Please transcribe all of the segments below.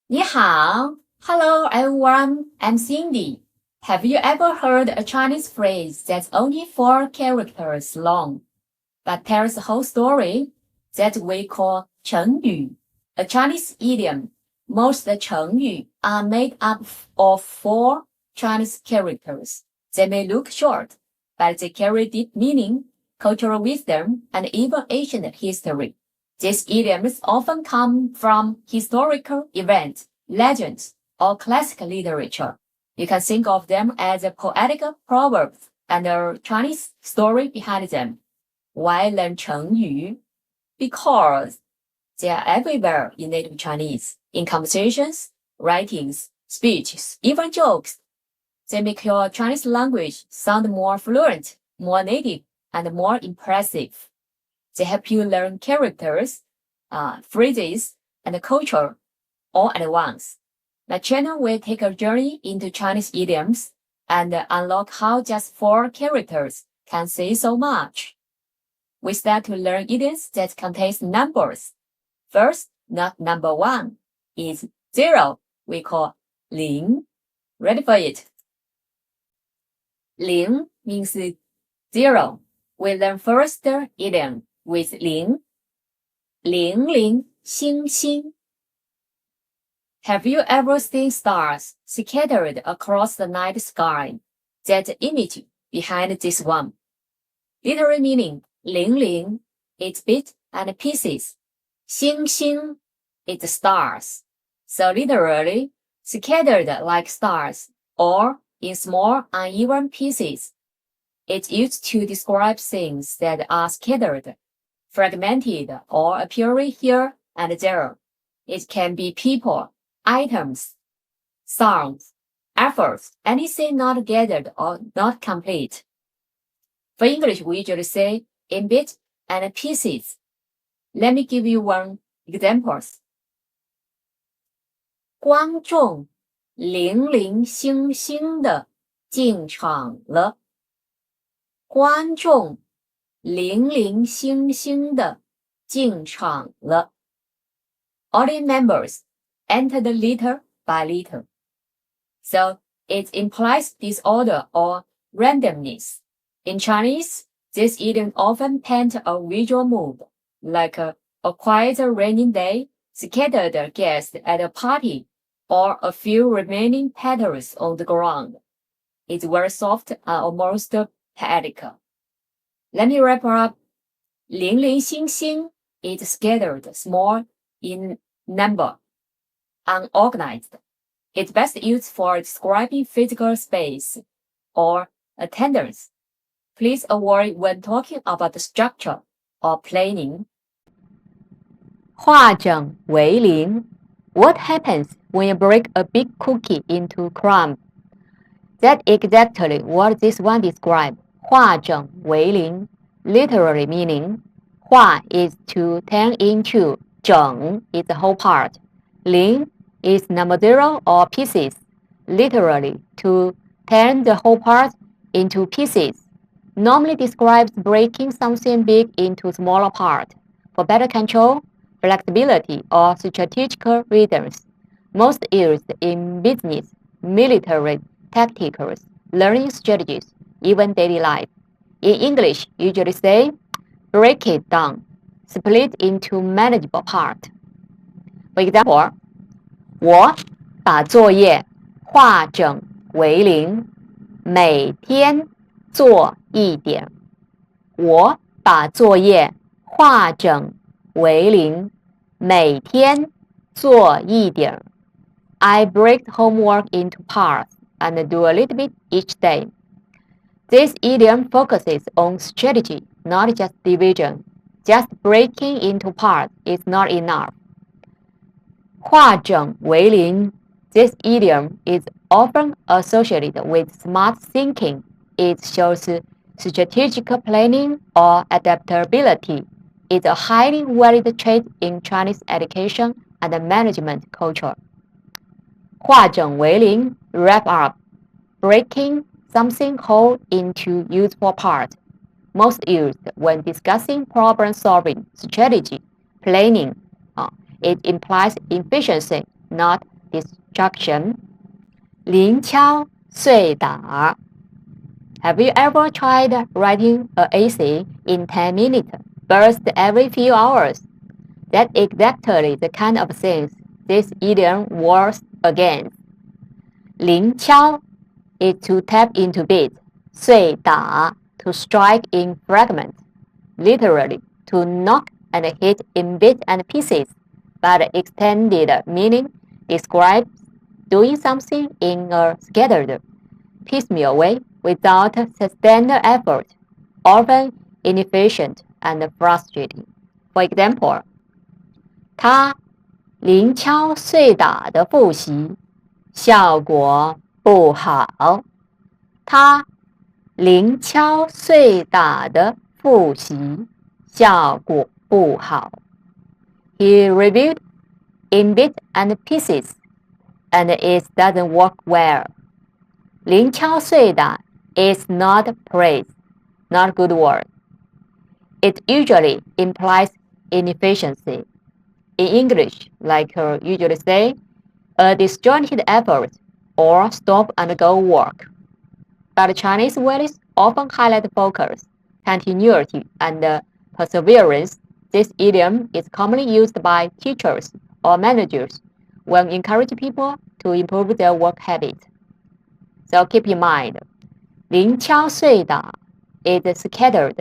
你好 Hello everyone, I'm Cindy. Have you ever heard a Chinese phrase that's only 4 characters long, but tells the whole story that we call 成语, a Chinese idiom? Most 成语 are made up of 4 Chinese characters. They may look short, but they carry deep meaning, cultural wisdom, and even ancient history. These idioms often come from historical events, legends, or classic literature. You can think of them as a poetic proverbs and a Chinese story behind them. Why learn 成语? Because they are everywhere in native Chinese, in conversations, writings, speeches, even jokes. They make your Chinese language sound more fluent, more native, and more impressive. They help you learn characters, phrases, and culture all at once. The channel will take a journey into Chinese idioms and unlock how just 4 characters can say so much. We start to learn idioms that contains numbers. First, not number 1, is 0. We call 零. Ready for it? 零 means 0. We learn first idiom with 零. 零零星星. Have you ever seen stars scattered across the night sky? That image behind this one. Literal meaning 零零 is bits and pieces. 星星 is stars. So literally, scattered like stars or in small uneven pieces. It's used to describe things that are scattered, fragmented, or appearing here and there. It can be people, items, sounds, efforts, anything not gathered or not complete. For English, we usually say in bits and pieces. Let me give you one examples. 观众零零星星的进场了。观众零零星星的进场了。Audience members entered little by little. So it implies disorder or randomness. In Chinese, this idiom often paints a visual mood, like a quiet rainy day, scattered guests at a party, or a few remaining petals on the ground. It's very soft and almost poetic. Let me wrap up. 零零星星 is scattered, small in number, unorganized. It's best used for describing physical space or attendance. Please avoid when talking about the structure or planning. 化整为零. What happens when you break a big cookie into crumbs? That's exactly what this one describes. 化整为零, literally meaning 化 is to turn into, 整 is the whole part, 零 is number 0 or pieces, literally to turn the whole part into pieces. Normally describes breaking something big into smaller parts. For better control, flexibility, or strategic reasons, most used in business, military, tactics, learning strategies, even daily life. In English, usually say, break it down, split into manageable parts. For example, 我把作业化整为零，每天做一点。我把作业化整为零，每天做一点。I break homework into parts and do a little bit each day. This idiom focuses on strategy, not just division. Just breaking into parts is not enough. 化整为零. This idiom is often associated with smart thinking. It shows strategic planning or adaptability. It's a highly valued trait in Chinese education and management culture. 化整为零, wrap up, breaking something whole into useful parts. Most used when discussing problem solving, strategy, planning. It implies efficiency, not destruction. 零敲碎打 Have you ever tried writing an essay in 10 minutes, burst every few hours? That's exactly the kind of things this idiom warns against. 零敲 is to tap into beats, 碎打 to strike in fragments, literally to knock and hit in bits and pieces, but extended meaning describes doing something in a scattered, piecemeal way without sustained effort, often inefficient and frustrating. For example, 他零敲碎打的复习效果不好。他零敲碎打的复习效果不好。He reviewed in bits and pieces, and it doesn't work well. 零敲碎打 is not praise, not good word. It usually implies inefficiency. In English, like usually say, a disjointed effort or stop-and-go work. But Chinese words often highlight focus, continuity, and perseverance. This idiom is commonly used by teachers or managers when encouraging people to improve their work habits. So keep in mind, 零敲碎打 is scattered,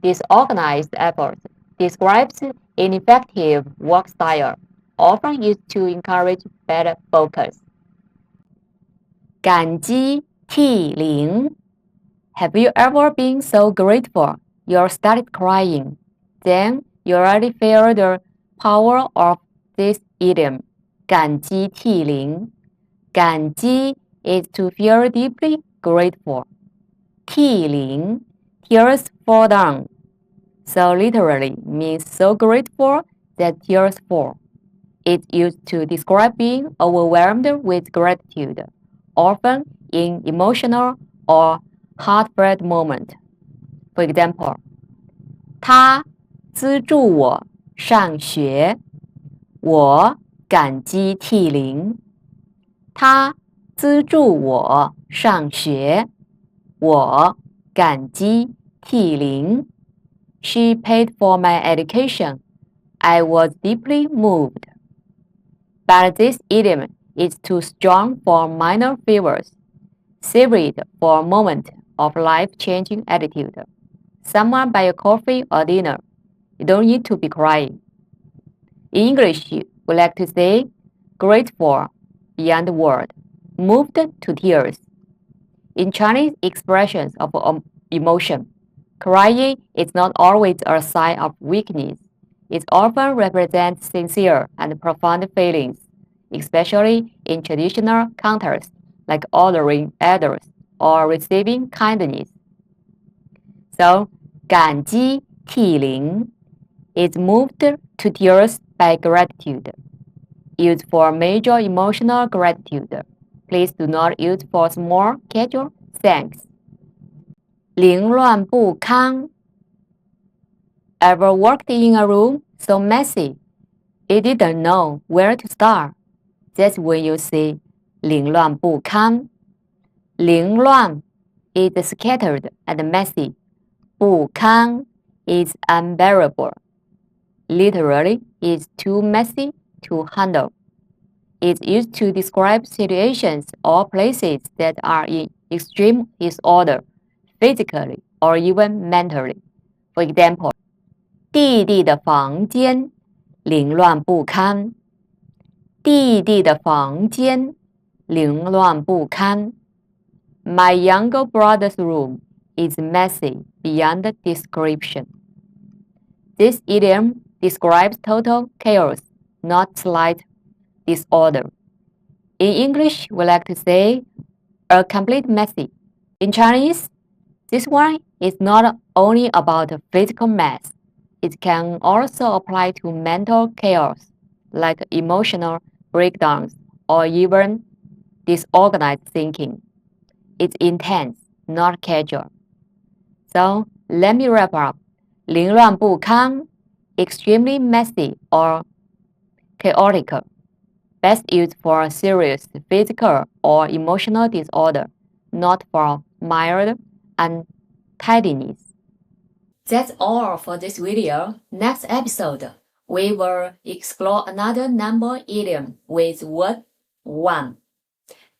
disorganized effort, describes ineffective work style, often used to encourage better focus. 感激涕零 Have you ever been so grateful you started crying? Then you already feel the power of this idiom. 感激涕零感激 is to feel deeply grateful. 涕零 tears fall down. So literally means so grateful that tears fall. It's used to describe being overwhelmed with gratitude, often in emotional or heartfelt moment. For example, 他资助我上学，我感激涕零。他资助我上学，我感激涕零。She paid for my education. I was deeply moved. But this idiom is too strong for minor fevers. Savor it for a moment of life-changing attitude. Someone buy a coffee or dinner. You don't need to be crying. In English, we like to say grateful beyond word, moved to tears. In Chinese expressions of emotion, crying is not always a sign of weakness. It often represents sincere and profound feelings, especially in traditional contexts like honoring others or receiving kindness. So, 感激涕零 is moved to tears by gratitude. Used for major emotional gratitude. Please do not use for small casual thanks. 凌乱不堪 Ever walked in a room so messy you didn't know where to start? That's when you see 凌乱不堪。凌乱 is scattered and messy. 不堪 is unbearable. Literally, it's too messy to handle. It's used to describe situations or places that are in extreme disorder, physically or even mentally. For example, 弟弟的房间凌乱不堪。弟弟的房间凌乱不堪。My younger brother's room is messy beyond description. This idiom describes total chaos, not slight disorder. In English, we like to say a complete messy. In Chinese, this one is not only about a physical mess. It can also apply to mental chaos, like emotional breakdowns or even disorganized thinking. It's intense, not casual. So let me wrap up. 凌乱不堪 extremely messy or chaotic. Best used for a serious physical or emotional disorder, not for mild untidiness. That's all for this video. Next episode, we will explore another number idiom with word 1.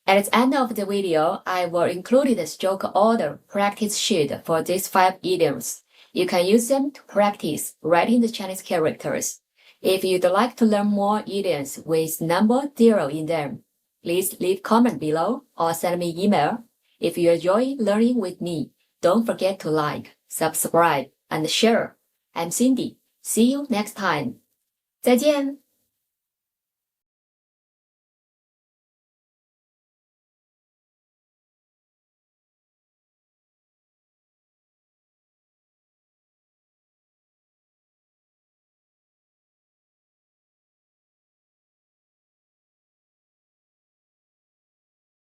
At the end of the video, I will include the stroke order practice sheet for these 5 idioms. You can use them to practice writing the Chinese characters. If you'd like to learn more idioms with number 0 in them, please leave comment below or send me email. If you enjoy learning with me, don't forget to like, subscribe, and share. I'm Cindy. See you next time. 再见。